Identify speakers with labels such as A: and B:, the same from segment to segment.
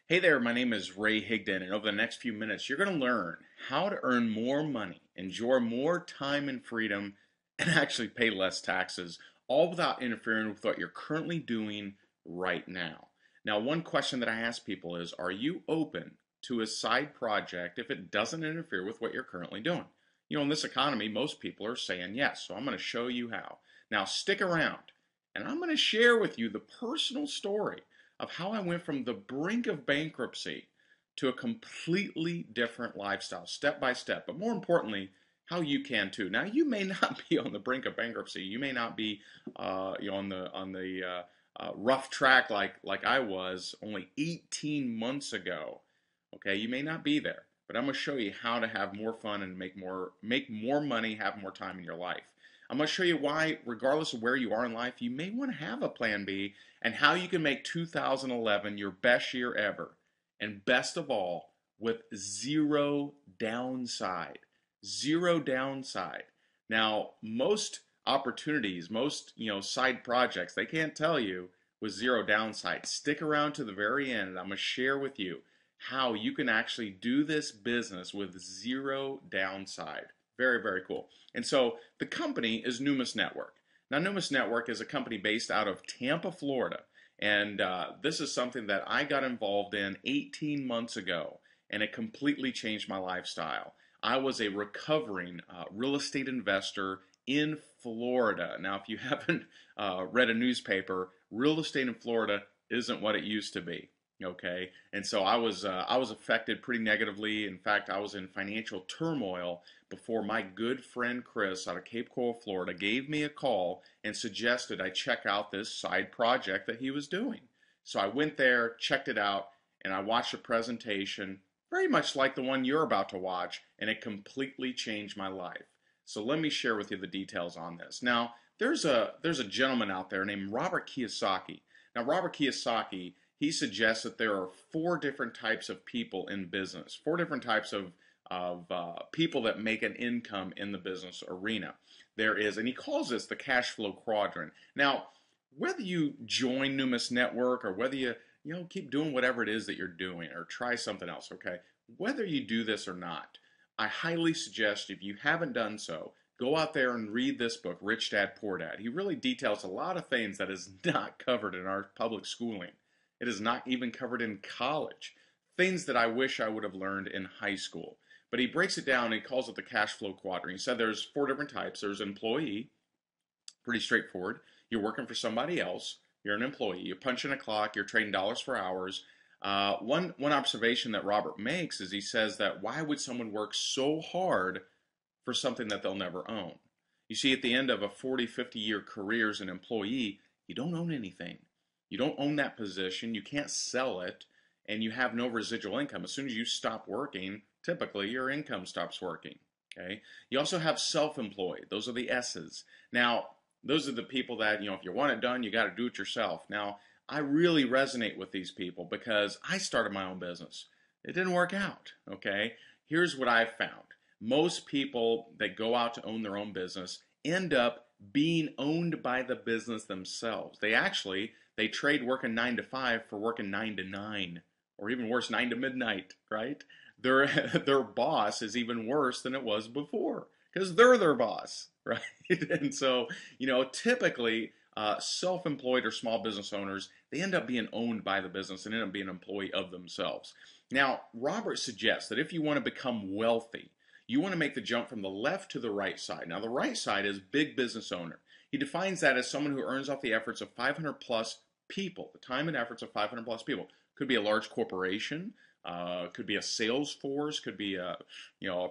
A: Hey there, my name is Ray Higdon, and over the next few minutes, you're going to learn how to earn more money, enjoy more time and freedom, and actually pay less taxes, all without interfering with what you're currently doing right now. Now, one question that I ask people is, are you open to a side project if it doesn't interfere with what you're currently doing? In this economy, most people are saying yes, so I'm going to show you how. Now, stick around, and I'm going to share with you the personal story of how I went from the brink of bankruptcy to a completely different lifestyle, step by step. But more importantly, how you can too. Now, you may not be on the brink of bankruptcy. You may not be, on the rough track like I was only 18 months ago. Okay, you may not be there, but I'm going to show you how to have more fun and make more money, have more time in your life. I'm going to show you why, regardless of where you are in life, you may want to have a plan B and how you can make 2011 your best year ever. And best of all, with zero downside. Zero downside. Now, most opportunities, most side projects, they can't tell you with zero downside. Stick around to the very end, and I'm going to share with you how you can actually do this business with zero downside. Very, very cool. And so the company is Numis Network. Now, Numis Network is a company based out of Tampa, Florida. And this is something that I got involved in 18 months ago, and it completely changed my lifestyle. I was a recovering real estate investor in Florida. Now, if you haven't read a newspaper, real estate in Florida isn't what it used to be. Okay, and so I was affected pretty negatively. In fact, I was in financial turmoil before my good friend Chris out of Cape Coral, Florida, gave me a call and suggested I check out this side project that he was doing. So I went there, checked it out, and I watched a presentation very much like the one you're about to watch, and it completely changed my life. So let me share with you the details on this. Now, there's a gentleman out there named Robert Kiyosaki. Now, Robert Kiyosaki, he suggests that there are four different types of people in business, four different types of people that make an income in the business arena. There is, and he calls this the cash flow quadrant. Now, whether you join Numis Network or whether you keep doing whatever it is that you're doing or try something else, okay? Whether you do this or not, I highly suggest if you haven't done so, go out there and read this book, Rich Dad Poor Dad. He really details a lot of things that is not covered in our public schooling. It is not even covered in college. Things that I wish I would have learned in high school. But he breaks it down and he calls it the cash flow quadrant. He said there's four different types. There's employee, pretty straightforward. You're working for somebody else. You're an employee. You're punching a clock. You're trading dollars for hours. One observation that Robert makes is he says that why would someone work so hard for something that they'll never own? You see, at the end of a 40, 50-year career as an employee, you don't own anything. You don't own that position. You can't sell it, and you have no residual income. As soon as you stop working, typically your income stops working. Okay. You also have self-employed. Those are the S's. Now, those are the people that, if you want it done, you got to do it yourself. Now, I really resonate with these people because I started my own business. It didn't work out. Okay. Here's what I've found. Most people that go out to own their own business end up being owned by the business themselves. They trade working 9 to 5 for working 9 to 9, or even worse, 9 to midnight, right? Their boss is even worse than it was before because they're their boss, right? And so, typically self-employed or small business owners, they end up being owned by the business and end up being an employee of themselves. Now, Robert suggests that if you want to become wealthy, you want to make the jump from the left to the right side. Now, the right side is big business owner. He defines that as someone who earns off the efforts of 500 plus people, the time and efforts of 500 plus people. Could be a large corporation, could be a sales force, could be a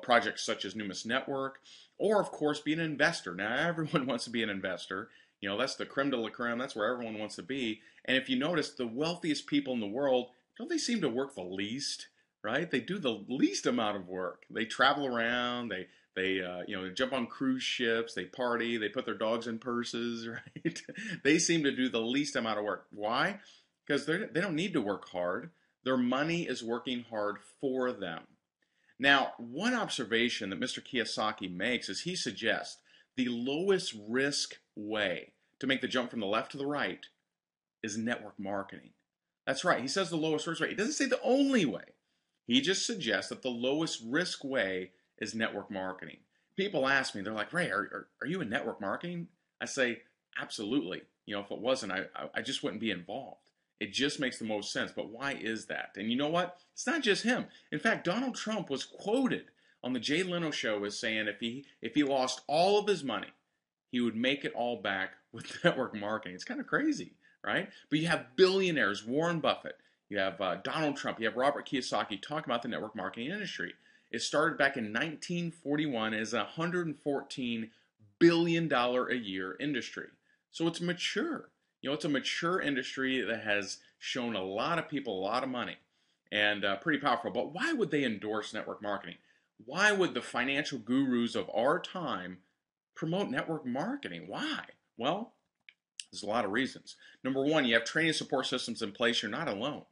A: project such as Numis Network, or of course be an investor. Now, everyone wants to be an investor. That's the creme de la creme. That's where everyone wants to be. And if you notice, the wealthiest people in the world, don't they seem to work the least? Right? They do the least amount of work. They travel around. They jump on cruise ships. They party. They put their dogs in purses. Right? They seem to do the least amount of work. Why? Because they don't need to work hard. Their money is working hard for them. Now, one observation that Mr. Kiyosaki makes is he suggests the lowest risk way to make the jump from the left to the right is network marketing. That's right. He says the lowest risk way. He doesn't say the only way. He just suggests that the lowest risk way is network marketing. People ask me, they're like, Ray, are you in network marketing? I say, absolutely. You know, if it wasn't, I just wouldn't be involved. It just makes the most sense. But why is that? And you know what? It's not just him. In fact, Donald Trump was quoted on the Jay Leno show as saying if he lost all of his money, he would make it all back with network marketing. It's kind of crazy, right? But you have billionaires, Warren Buffett, you have Donald Trump, you have Robert Kiyosaki talking about the network marketing industry. It started back in 1941 as a $114 billion a year industry. So it's mature. You know, it's a mature industry that has shown a lot of people a lot of money and pretty powerful. But why would they endorse network marketing? Why would the financial gurus of our time promote network marketing? Why? Well, there's a lot of reasons. Number one, you have training support systems in place. You're not alone.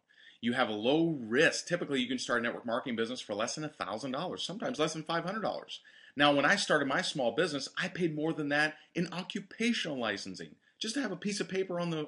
A: You have a low risk. Typically, you can start a network marketing business for less than $1,000, sometimes less than $500. Now, when I started my small business, I paid more than that in occupational licensing, just to have a piece of paper on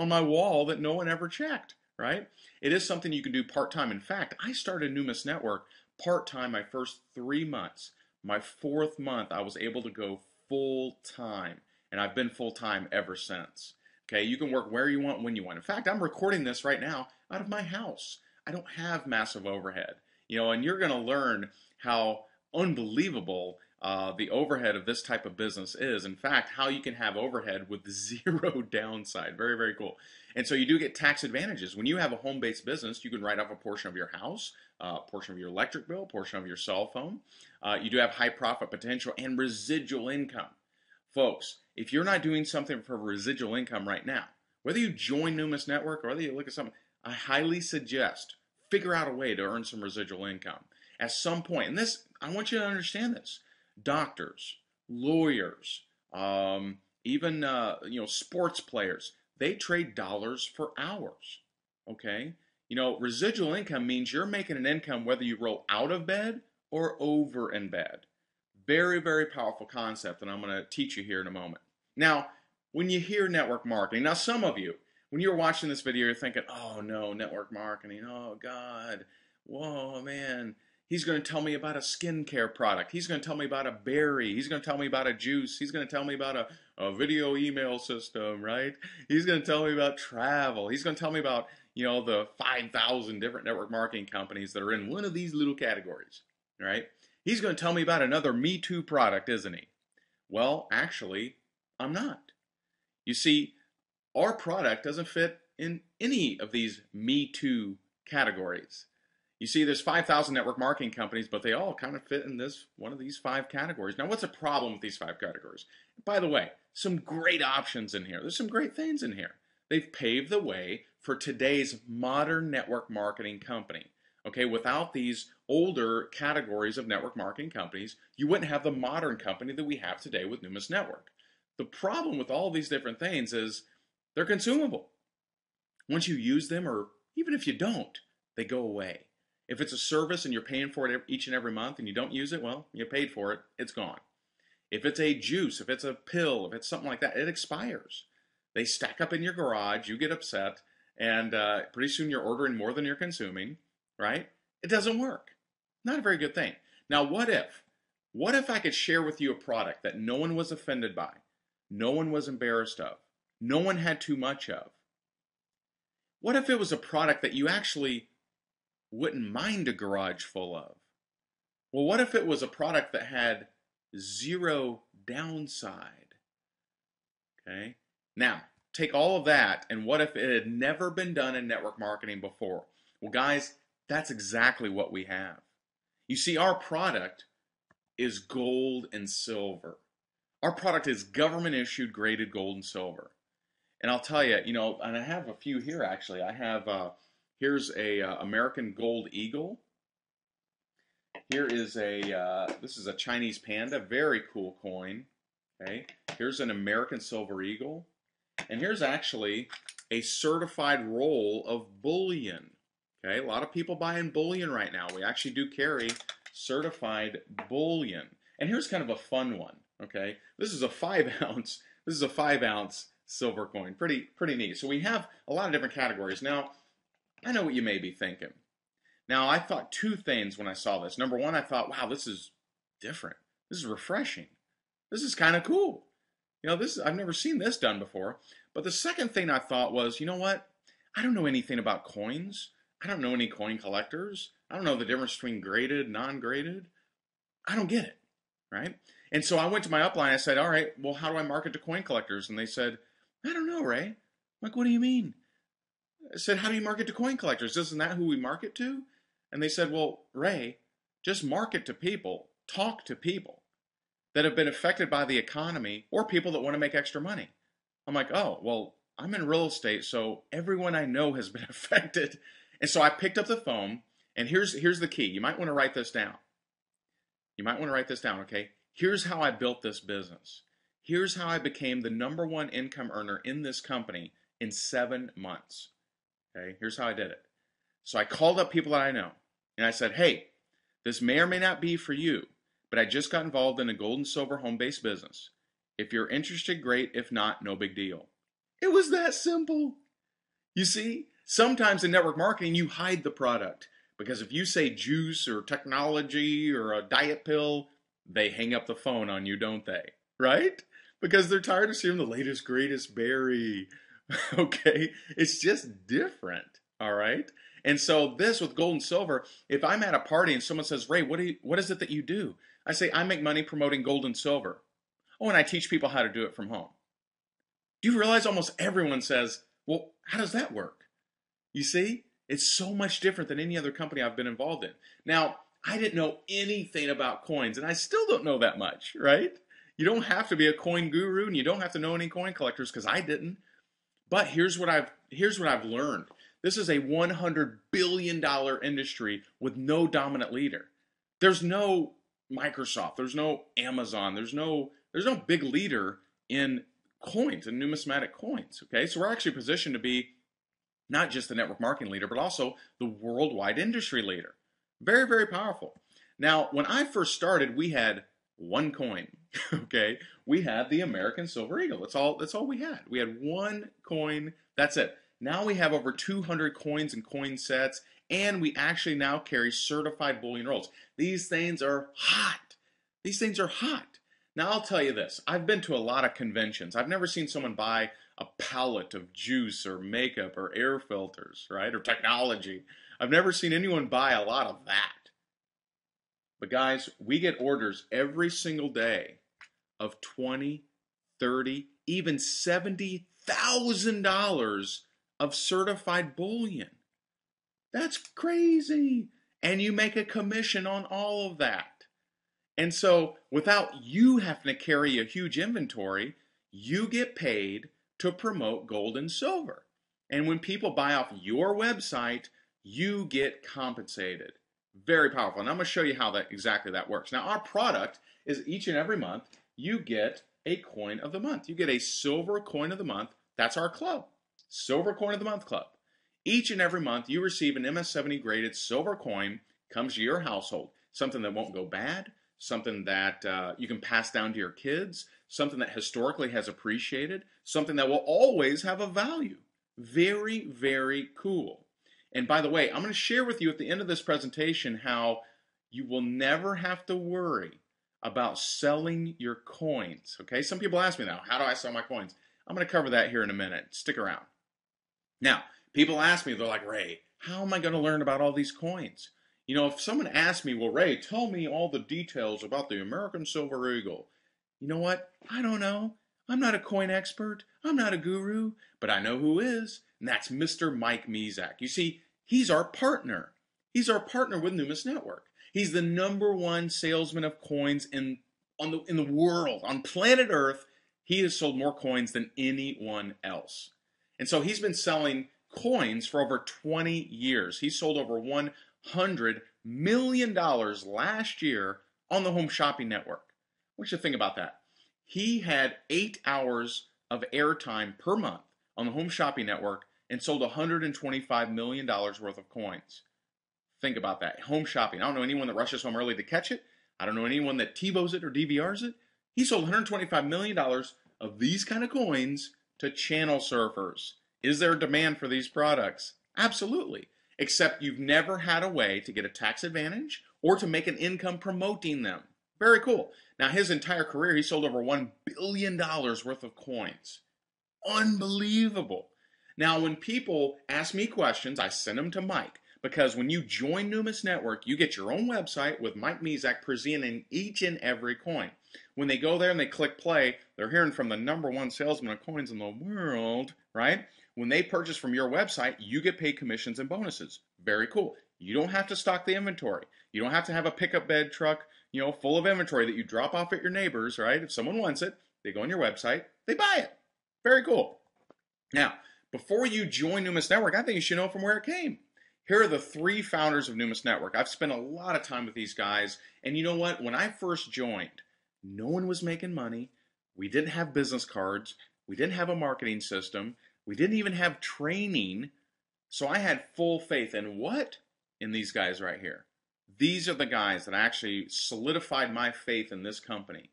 A: my wall that no one ever checked. Right? It is something you can do part time. In fact, I started Numis Network part time my first 3 months. My fourth month, I was able to go full time, and I've been full time ever since. Okay, you can work where you want, when you want. In fact, I'm recording this right now out of my house. I don't have massive overhead, you know, and you're going to learn how unbelievable the overhead of this type of business is. In fact, how you can have overhead with zero downside. Very, very cool. And so you do get tax advantages. When you have a home-based business, you can write off a portion of your house, a portion of your electric bill, a portion of your cell phone. You do have high profit potential and residual income. Folks, if you're not doing something for residual income right now, whether you join Numis Network or whether you look at something, I highly suggest figure out a way to earn some residual income. At some point, and this, I want you to understand this, doctors, lawyers, even sports players, they trade dollars for hours, okay? You know, residual income means you're making an income whether you roll out of bed or over in bed. Very, very powerful concept, and I'm going to teach you here in a moment. Now, when you hear network marketing, now some of you, when you're watching this video, you're thinking, oh no, network marketing, oh God, whoa, man, he's going to tell me about a skincare product. He's going to tell me about a berry. He's going to tell me about a juice. He's going to tell me about a video email system, right? He's going to tell me about travel. He's going to tell me about, you know, the 5,000 different network marketing companies that are in one of these little categories, right? He's going to tell me about another Me Too product, isn't he? Well, actually, I'm not. You see, our product doesn't fit in any of these Me Too categories. You see, there's 5,000 network marketing companies, but they all kind of fit in this one of these 5 categories. Now, what's the problem with these 5 categories? By the way, some great options in here. There's some great things in here. They've paved the way for today's modern network marketing company. Okay, without these older categories of network marketing companies, you wouldn't have the modern company that we have today with Numis Network. The problem with all these different things is they're consumable. Once you use them, or even if you don't, they go away. If it's a service and you're paying for it each and every month and you don't use it, well, you paid for it, it's gone. If it's a juice, if it's a pill, if it's something like that, it expires. They stack up in your garage, you get upset, and pretty soon you're ordering more than you're consuming. Right? It doesn't work. Not a very good thing. Now, what if? What if I could share with you a product that no one was offended by, no one was embarrassed of, no one had too much of? What if it was a product that you actually wouldn't mind a garage full of? Well, what if it was a product that had zero downside? Okay? Now, take all of that, and what if it had never been done in network marketing before? Well, guys, that's exactly what we have. You see, our product is gold and silver. Our product is government issued graded gold and silver. And I'll tell you, you know, and I have a few here actually. I have, here's a American Gold Eagle. Here is this is a Chinese panda, very cool coin. Okay, here's an American Silver Eagle. And here's actually a certified roll of bullion. Okay, a lot of people buying bullion right now. We actually do carry certified bullion. And here's kind of a fun one. Okay, this is a 5 ounce. This is a 5 ounce silver coin. Pretty neat. So we have a lot of different categories. Now, I know what you may be thinking. Now, I thought two things when I saw this. Number one, I thought, wow, this is different. This is refreshing. This is kind of cool. I've never seen this done before. But the second thing I thought was, you know what? I don't know anything about coins. I don't know any coin collectors. I don't know the difference between graded, non-graded. I don't get it, right? And so I went to my upline. I said, all right, well, how do I market to coin collectors? And they said, I don't know, Ray. I'm like, what do you mean? I said, how do you market to coin collectors? Isn't that who we market to? And they said, well, Ray, just market to people, talk to people that have been affected by the economy or people that want to make extra money. I'm like, oh, well, I'm in real estate, so everyone I know has been affected. And so I picked up the phone, and here's the key. You might want to write this down. Okay? Here's how I built this business. Here's how I became the #1 income earner in this company in 7 months. Okay? Here's how I did it. So I called up people that I know, and I said, hey, this may or may not be for you, but I just got involved in a gold and silver home-based business. If you're interested, great. If not, no big deal. It was that simple. You see, sometimes in network marketing, you hide the product. Because if you say juice or technology or a diet pill, they hang up the phone on you, don't they? Right? Because they're tired of seeing the latest, greatest berry. Okay? It's just different. All right? And so this with gold and silver, if I'm at a party and someone says, Ray, what is it that you do? I say, I make money promoting gold and silver. Oh, and I teach people how to do it from home. Do you realize almost everyone says, well, how does that work? You see? It's so much different than any other company I've been involved in. Now, I didn't know anything about coins, and I still don't know that much, right? You don't have to be a coin guru, and you don't have to know any coin collectors, because I didn't. But here's what I've learned. This is a $100 billion industry with no dominant leader. There's no Microsoft. There's no Amazon. There's no big leader in coins, in numismatic coins. Okay, so we're actually positioned to be not just the network marketing leader, but also the worldwide industry leader. Very, very powerful. Now, when I first started, we had one coin. Okay, we had the American Silver Eagle. That's all we had. We had one coin. That's it. Now we have over 200 coins and coin sets, and we actually now carry certified bullion rolls. These things are hot. These things are hot. Now, I'll tell you this. I've been to a lot of conventions. I've never seen someone buy a pallet of juice or makeup or air filters, right, or technology. I've never seen anyone buy a lot of that. But guys, we get orders every single day of $20, $30, even $70,000 of certified bullion. That's crazy. And you make a commission on all of that. And so without you having to carry a huge inventory, you get paid to promote gold and silver. And when people buy off your website, you get compensated. Very powerful. And I'm going to show you how exactly that works. Now, our product is each and every month, you get a coin of the month. You get a silver coin of the month. That's our club. Silver Coin of the Month Club. Each and every month, you receive an MS70 graded silver coin, comes to your household. Something that won't go bad, something that you can pass down to your kids, something that historically has appreciated, something that will always have a value. Very, very cool. And by the way, I'm going to share with you at the end of this presentation how you will never have to worry about selling your coins. Okay, some people ask me now, how do I sell my coins? I'm going to cover that here in a minute. Stick around. Now, people ask me, they're like, Ray, how am I going to learn about all these coins? You know, if someone asks me, well, Ray, tell me all the details about the American Silver Eagle. You know what? I don't know. I'm not a coin expert. I'm not a guru, but I know who is, and that's Mr. Mike Mezak. You see, he's our partner. He's our partner with Numis Network. He's the #1 salesman of coins in the world. On planet Earth, he has sold more coins than anyone else. And so he's been selling coins for over 20 years. He sold over $100 million last year on the Home Shopping Network. What you think about that? He had 8 hours of airtime per month on the Home Shopping Network and sold $125 million worth of coins. Think about that. Home shopping. I don't know anyone that rushes home early to catch it. I don't know anyone that TiVos it or DVRs it. He sold $125 million of these kind of coins to channel surfers. Is there a demand for these products? Absolutely. Except you've never had a way to get a tax advantage or to make an income promoting them. Very cool. Now, his entire career, he sold over $1 billion worth of coins. Unbelievable. Now, when people ask me questions, I send them to Mike. Because when you join Numis Network, you get your own website with Mike Mezak presenting each and every coin. When they go there and they click play, they're hearing from the #1 salesman of coins in the world, right? When they purchase from your website, you get paid commissions and bonuses. Very cool. You don't have to stock the inventory. You don't have to have a pickup bed truck, full of inventory that you drop off at your neighbors, right? If someone wants it, they go on your website, they buy it. Very cool. Now, before you join Numis Network, I think you should know from where it came. Here are the 3 founders of Numis Network. I've spent a lot of time with these guys, and you know what? When I first joined, no one was making money. We didn't have business cards. We didn't have a marketing system. We didn't even have training. So I had full faith in what? In these guys right here. These are the guys that actually solidified my faith in this company.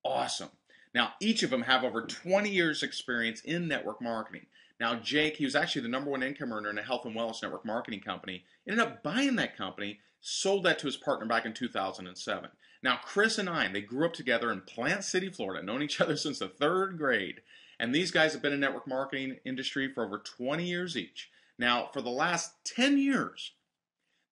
A: Awesome. Now, each of them have over 20 years experience in network marketing. Now, Jake, he was actually the #1 income earner in a health and wellness network marketing company. Ended up buying that company, sold that to his partner back in 2007. Now, Chris and I, they grew up together in Plant City, Florida, known each other since the 3rd grade. And these guys have been in the network marketing industry for over 20 years each. Now, for the last 10 years,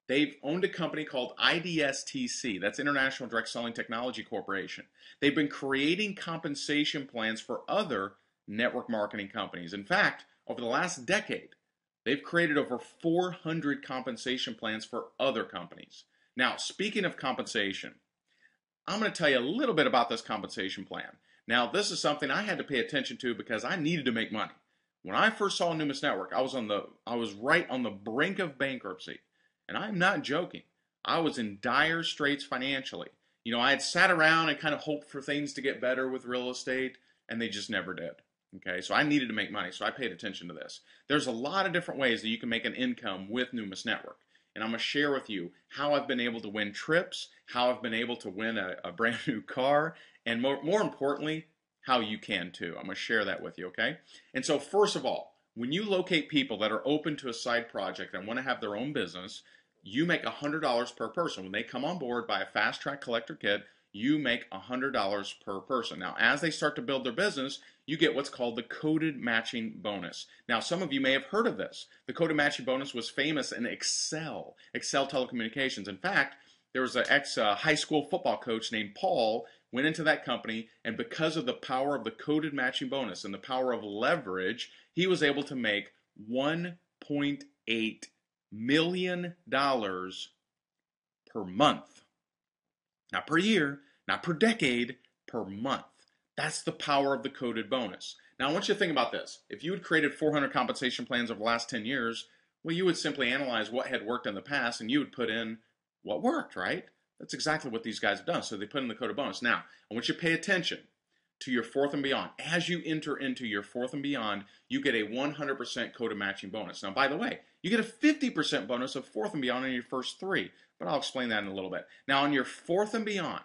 A: they've owned a company called IDSTC. That's International Direct Selling Technology Corporation. They've been creating compensation plans for other network marketing companies. In fact, over the last decade, they've created over 400 compensation plans for other companies. Now, speaking of compensation, I'm going to tell you a little bit about this compensation plan. Now, this is something I had to pay attention to because I needed to make money. When I first saw Numis Network, I was right on the brink of bankruptcy. And I'm not joking. I was in dire straits financially. I had sat around and kind of hoped for things to get better with real estate, and they just never did. Okay, so I needed to make money, so I paid attention to this. There's a lot of different ways that you can make an income with Numis Network. And I'm going to share with you how I've been able to win trips, how I've been able to win a brand new car, and more importantly, how you can too. I'm going to share that with you, okay? And so first of all, when you locate people that are open to a side project and want to have their own business, you make $100 per person. When they come on board, buy a Fast Track Collector Kit, you make $100 per person. Now, as they start to build their business, you get what's called the coded matching bonus. Now, some of you may have heard of this. The coded matching bonus was famous in Excel Telecommunications. In fact, there was an ex-high school football coach named Paul, went into that company, and because of the power of the coded matching bonus and the power of leverage, he was able to make $1.8 million per month. Not per year, not per decade, per month. That's the power of the coded bonus. Now, I want you to think about this. If you had created 400 compensation plans over the last 10 years, well, you would simply analyze what had worked in the past and you would put in what worked, right? That's exactly what these guys have done. So they put in the coded bonus. Now, I want you to pay attention to your 4th and beyond. As you enter into your 4th and beyond, you get a 100% coded matching bonus. Now, by the way, you get a 50% bonus of 4th and beyond on your first 3, but I'll explain that in a little bit. Now, on your 4th and beyond,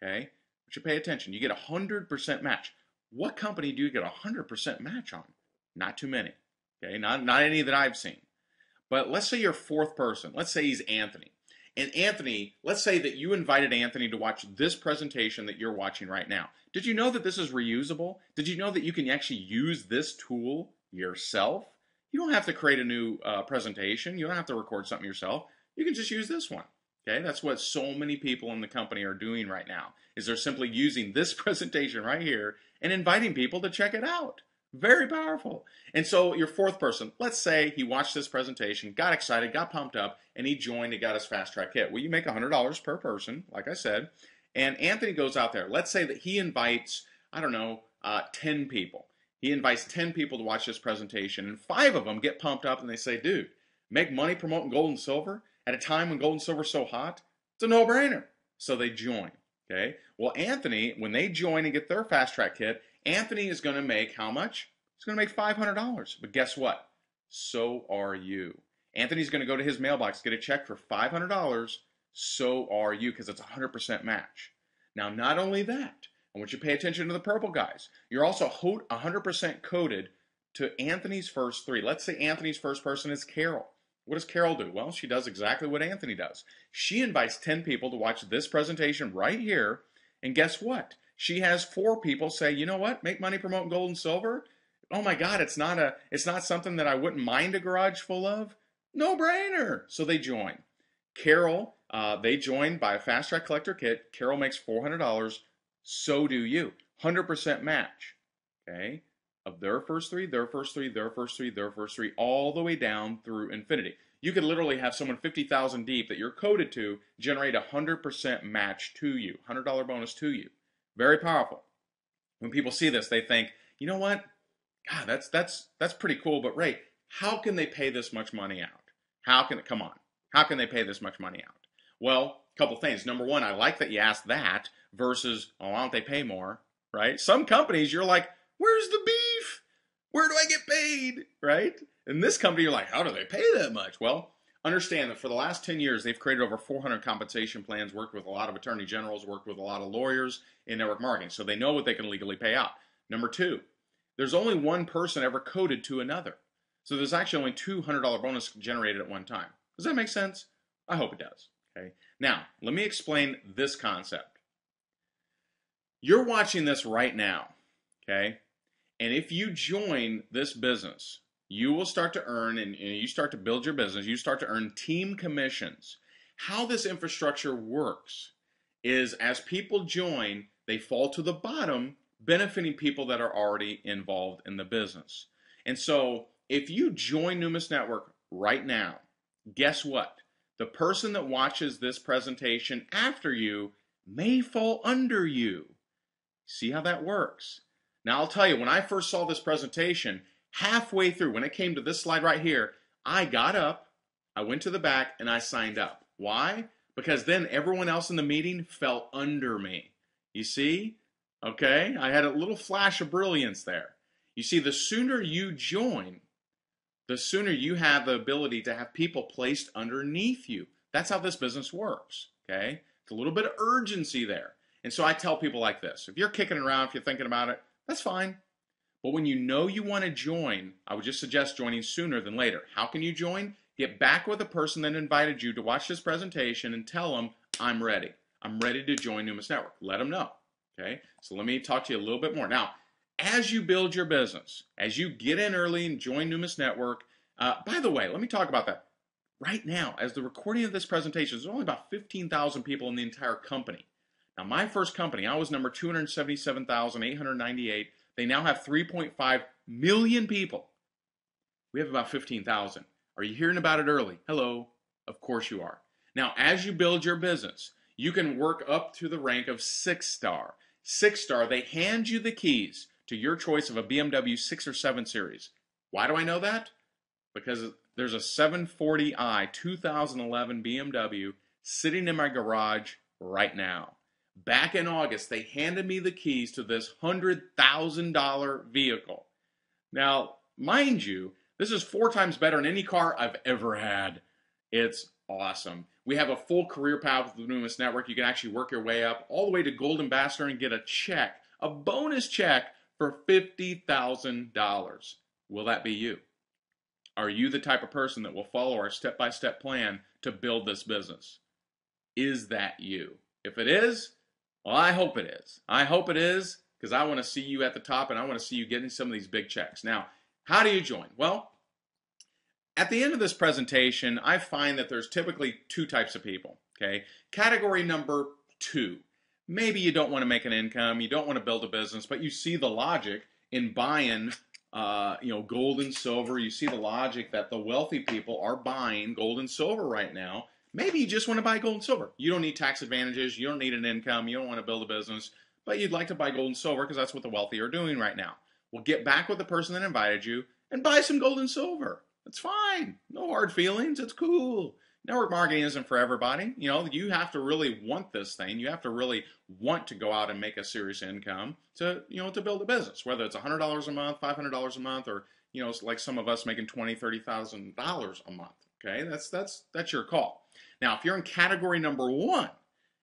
A: okay, but you pay attention, you get a 100% match. What company do you get a 100% match on? Not too many, okay, not any that I've seen. But let's say you're 4th person. Let's say he's Anthony. And Anthony, let's say that you invited Anthony to watch this presentation that you're watching right now. Did you know that this is reusable? Did you know that you can actually use this tool yourself? You don't have to create a new presentation. You don't have to record something yourself. You can just use this one. Okay, that's what so many people in the company are doing right now, is they're simply using this presentation right here and inviting people to check it out. Very powerful. And so your 4th person, let's say he watched this presentation, got excited, got pumped up, and he joined and got his Fast Track Kit. Well, you make $100 per person, like I said, and Anthony goes out there. Let's say that he invites, 10 people. He invites 10 people to watch this presentation, and 5 of them get pumped up and they say, dude, make money promoting gold and silver at a time when gold and silver is so hot? It's a no-brainer. So they join. Okay? Well, Anthony, when they join and get their Fast Track Kit, Anthony is going to make how much? He's going to make $500. But guess what? So are you. Anthony's going to go to his mailbox, get a check for $500. So are you, because it's a 100% match. Now, not only that, I want you to pay attention to the purple guys. You're also 100% coded to Anthony's first three. Let's say Anthony's first person is Carol. What does Carol do? Well, she does exactly what Anthony does. She invites 10 people to watch this presentation right here, and guess what? She has 4 people say, you know what? Make money promoting gold and silver? Oh my God, it's not something that I wouldn't mind a garage full of. No brainer. So they join. Carol, they join by a Fast Track Collector Kit. Carol makes $400. So do you. 100% match. Okay? Of their first three, their first three, their first three, their first three, all the way down through infinity. You could literally have someone 50,000 deep that you're coded to generate 100% match to you, $100 bonus to you. Very powerful. When people see this, they think, you know what? God, that's pretty cool. But Ray, how can they pay this much money out? Come on? How can they pay this much money out? Well, a couple things. Number one, I like that you asked that versus, oh, why don't they pay more? Right? Some companies, you're like, where's the beef? Where do I get paid? Right? In this company, you're like, how do they pay that much? Well, understand that for the last 10 years, they've created over 400 compensation plans, worked with a lot of attorney generals, worked with a lot of lawyers in network marketing. So they know what they can legally pay out. Number two, there's only one person ever coded to another. So there's actually only $200 bonus generated at one time. Does that make sense? I hope it does. Okay. Now, let me explain this concept. You're watching this right now. Okay. And if you join this business, you will start to earn, and you start to build your business, you start to earn team commissions. How this infrastructure works is as people join, they fall to the bottom, benefiting people that are already involved in the business. And so if you join Numis Network right now, guess what? The person that watches this presentation after you may fall under you. See how that works? Now, I'll tell you, when I first saw this presentation, halfway through, when it came to this slide right here, I got up, I went to the back, and I signed up. Why? Because then everyone else in the meeting fell under me. You see? Okay? I had a little flash of brilliance there. You see, the sooner you join, the sooner you have the ability to have people placed underneath you. That's how this business works. Okay? It's a little bit of urgency there. And so I tell people like this. If you're kicking around, if you're thinking about it, that's fine. But when you know you want to join, I would just suggest joining sooner than later. How can you join? Get back with the person that invited you to watch this presentation and tell them, I'm ready. I'm ready to join Numis Network. Let them know. Okay? So let me talk to you a little bit more. Now, as you build your business, as you get in early and join Numis Network, by the way, let me talk about that. Right now, as the recording of this presentation, there's only about 15,000 people in the entire company. Now, my first company, I was number 277,898. They now have 3.5 million people. We have about 15,000. Are you hearing about it early? Hello. Of course you are. Now, as you build your business, you can work up to the rank of 6-star. 6-star, they hand you the keys to your choice of a BMW 6 or 7 Series. Why do I know that? Because there's a 740i 2011 BMW sitting in my garage right now. Back in August, they handed me the keys to this $100,000 vehicle. Now, mind you, this is 4 times better than any car I've ever had. It's awesome. We have a full career path with the Numis Network. You can actually work your way up all the way to Gold Ambassador and get a check, a bonus check for $50,000. Will that be you? Are you the type of person that will follow our step-by-step plan to build this business? Is that you? If it is, well, I hope it is. I hope it is because I want to see you at the top and I want to see you getting some of these big checks. Now, how do you join? Well, at the end of this presentation, I find that there's typically 2 types of people. Okay, category number 2. Maybe you don't want to make an income, you don't want to build a business, but you see the logic in buying gold and silver. You see the logic that the wealthy people are buying gold and silver right now. Maybe you just want to buy gold and silver. You don't need tax advantages. You don't need an income. You don't want to build a business. But you'd like to buy gold and silver because that's what the wealthy are doing right now. Well, get back with the person that invited you and buy some gold and silver. That's fine. No hard feelings. It's cool. Network marketing isn't for everybody. You have to really want this thing. You have to really want to go out and make a serious income to build a business, whether it's $100 a month, $500 a month, or, like some of us making $20,000, $30,000 a month. Okay, that's your call. Now, if you're in category number 1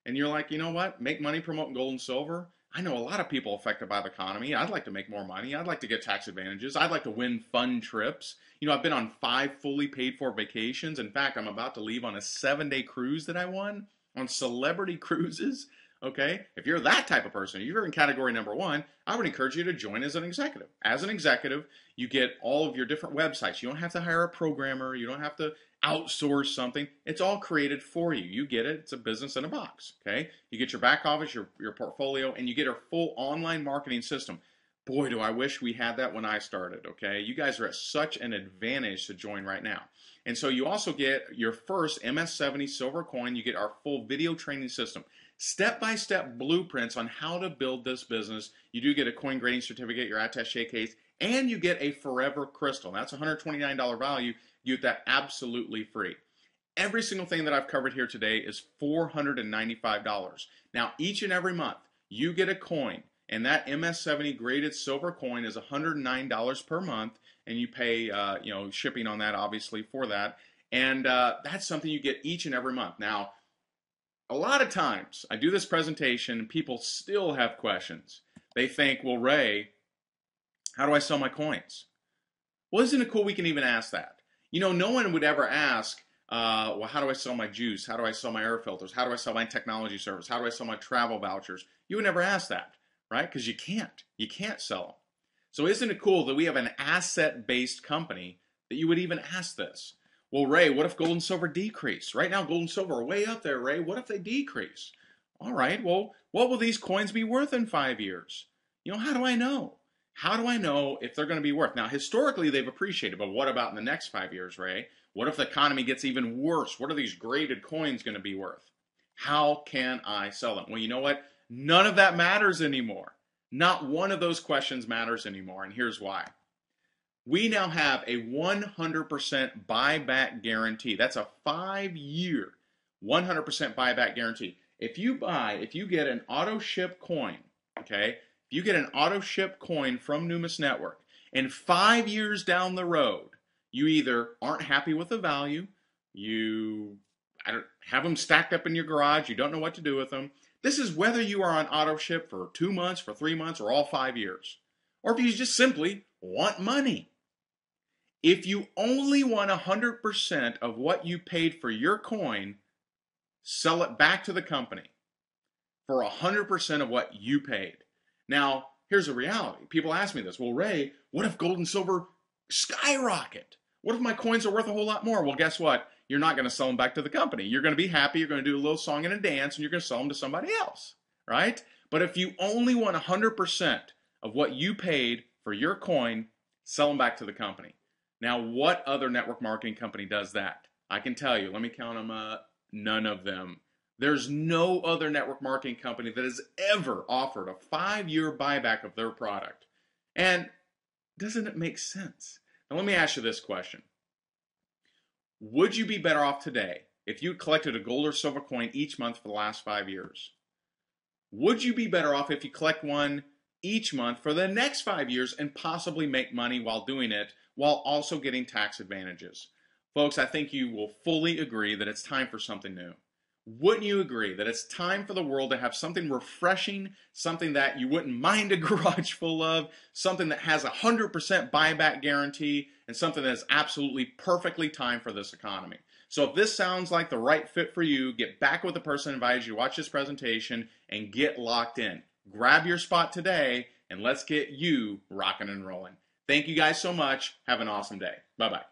A: and you're like, you know what, make money promoting gold and silver, I know a lot of people affected by the economy. I'd like to make more money. I'd like to get tax advantages. I'd like to win fun trips. You know, I've been on 5 fully paid for vacations. In fact, I'm about to leave on a 7-day cruise that I won on Celebrity Cruises. Okay, if you're that type of person, if you're in category number 1, I would encourage you to join as an executive. As an executive, you get all of your different websites. You don't have to hire a programmer. You don't have to outsource something. It's all created for you. You get it. It's a business in a box. Okay, you get your back office, your portfolio, and you get a full online marketing system. Boy, do I wish we had that when I started. Okay, you guys are at such an advantage to join right now. And so you also get your first MS70 silver coin. You get our full video training system. Step-by-step blueprints on how to build this business. You do get a coin grading certificate, your attaché case, and you get a forever crystal. That's a $129 value. You get that absolutely free. Every single thing that I've covered here today is $495. Now, each and every month, you get a coin, and that MS70 graded silver coin is $109 per month, and you pay shipping on that, obviously, for that. And that's something you get each and every month. Now, a lot of times, I do this presentation, and people still have questions. They think, well, Ray, how do I sell my coins? Well, isn't it cool we can even ask that? You know, no one would ever ask, well, how do I sell my juice? How do I sell my air filters? How do I sell my technology service? How do I sell my travel vouchers? You would never ask that, right? Because you can't. You can't sell them. So isn't it cool that we have an asset-based company that you would even ask this? Well, Ray, what if gold and silver decrease? Right now, gold and silver are way up there, Ray. What if they decrease? All right, well, what will these coins be worth in 5 years? You know, how do I know? How do I know if they're going to be worth? Now, historically, they've appreciated, but what about in the next 5 years, Ray? What if the economy gets even worse? What are these graded coins going to be worth? How can I sell them? Well, you know what? None of that matters anymore. Not one of those questions matters anymore, and here's why. We now have a 100% buyback guarantee. That's a 5-year, 100% buyback guarantee. If you get an auto ship coin, okay, if you get an auto ship coin from Numis Network, and 5 years down the road, you either aren't happy with the value, you have them stacked up in your garage, you don't know what to do with them. This is whether you are on auto ship for 2 months, for 3 months, or all 5 years. Or if you just simply want money. If you only want 100% of what you paid for your coin, sell it back to the company for 100% of what you paid. Now, here's the reality. People ask me this. Well, Ray, what if gold and silver skyrocket? What if my coins are worth a whole lot more? Well, guess what? You're not going to sell them back to the company. You're going to be happy. You're going to do a little song and a dance, and you're going to sell them to somebody else, right? But if you only want 100% of what you paid for your coin, sell them back to the company. Now, what other network marketing company does that? I can tell you. Let me count them. None of them. There's no other network marketing company that has ever offered a 5-year buyback of their product. And doesn't it make sense? Now, let me ask you this question. Would you be better off today if you collected a gold or silver coin each month for the last 5 years? Would you be better off if you collect one each month for the next 5 years and possibly make money while doing it, while also getting tax advantages? Folks, I think you will fully agree that it's time for something new. Wouldn't you agree that it's time for the world to have something refreshing, something that you wouldn't mind a garage full of, something that has a 100% buyback guarantee, and something that is absolutely perfectly timed for this economy? So if this sounds like the right fit for you, get back with the person who invited you to watch this presentation and get locked in. Grab your spot today, and let's get you rocking and rolling. Thank you guys so much. Have an awesome day. Bye-bye.